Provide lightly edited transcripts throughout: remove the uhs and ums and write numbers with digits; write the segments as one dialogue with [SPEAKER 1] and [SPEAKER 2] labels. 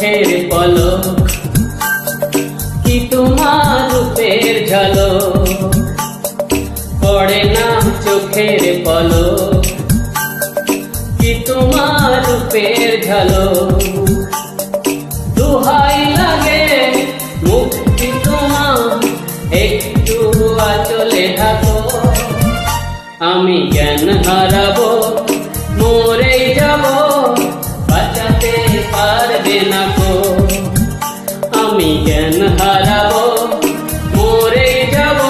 [SPEAKER 1] চোখের পলক কি তোমার রূপের ঝলক পড়ে না চোখের পলক কি তোমার রূপের ঝলক দুহাই লাগে মুক্তি তোমার একটু আঁচলে ঢাকো আমি জ্ঞান হারাবো মরেই যাব বাঁচাতে পারবে না গো আমি জ্ঞান হারাবো মরেই যাব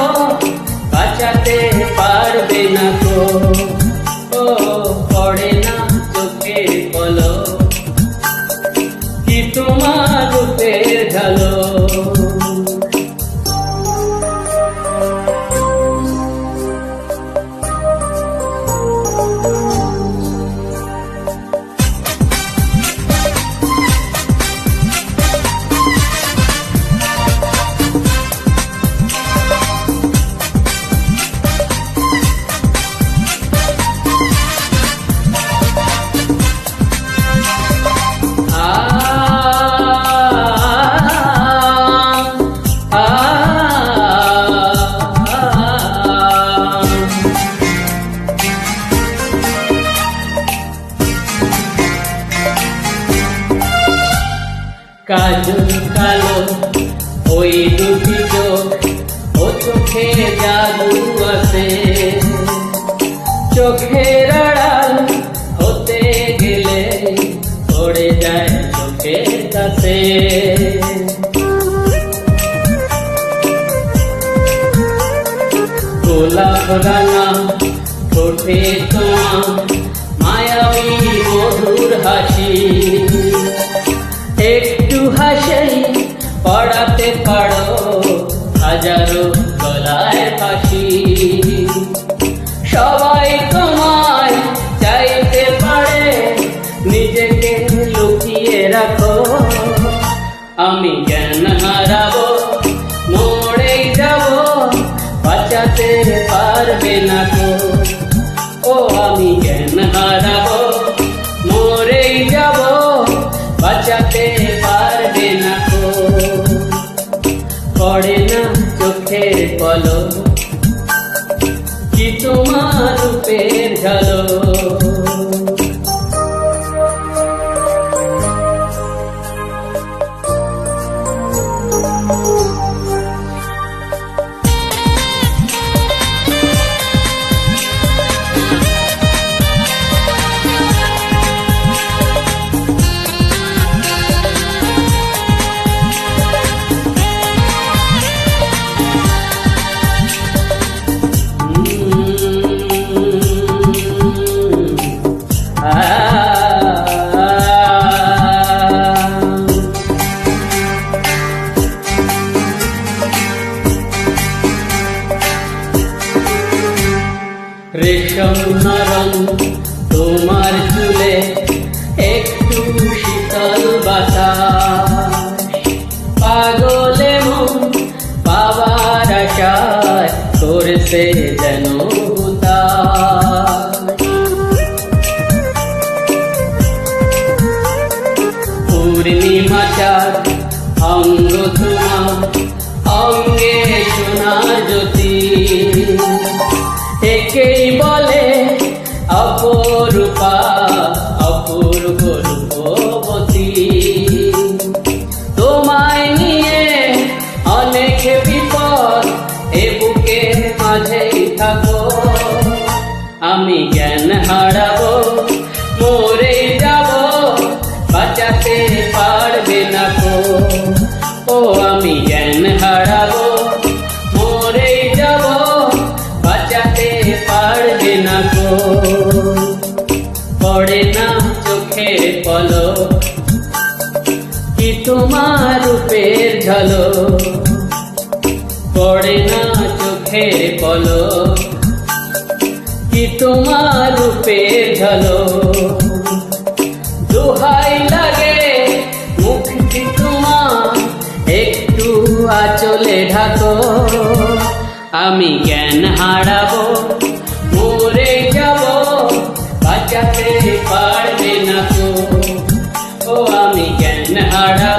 [SPEAKER 1] বাঁচাতে পারবে না গো ও পড়ে না চোখের পলক কি তোমার রূপের ঝলক কাজল কালো ওই দুটি চোখ ও চোখে জাদু আছে চোখের আড়াল হতে গেলে পড়ে যায় চোখের কাছে গোলাপ রাঙা ঠোঁটে তোমার মায়াবী মধুর হাসি একটু হাসেই পড়াতে পারো হাজারো গলায় ফাঁসি সবাই তোমায় চাইতে পারে নিজেকে লুকিয়ে রাখো আমি জ্ঞান হারাবো মরেই যাব বাঁচাতে পারবে না গো ও আমি জ্ঞান হারাবো মরেই যাব বাঁচাতে পারবে না গো পড়ে না চোখের পলক কি তোমার রূপের ঝলক রেশম নরম তোমার চুলে একটু শীতল বাতাস পাগলে মন পাবার আশায় করছে যেন পূর্ণিমা চাঁদ অঙ্গ তোমার অঙ্গে সোনার জ্যোতি একেই বলে অপরূপা অপূর্ব রূপবতী তোমায় নিয়ে অনেক বিপদ এ বুকের মাঝেই থাকো আমি জ্ঞান হারাবো মরেই যাব বাঁচাতে পারবে না গো ও আমি জ্ঞান হারাবো মরেই যাব বাঁচাতে পারবে না গো পড়ে না চোখের পলক কি তোমার রূপের ঝলক পড়ে না চোখের পলক কি তোমার রূপের ঝলক দোহাই লাগে মুক্তি তোমার একটু আঁচলে ঢাকো আমি জ্ঞান হারাবো মরে যাব বাঁচাতে পারবে না গো ও আমি জ্ঞান হারাবো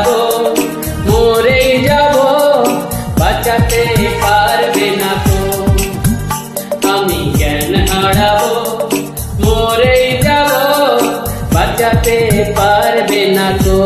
[SPEAKER 1] আমি জ্ঞান হারাবো, মরেই যাব, বাঁচাতে পারবে না তো।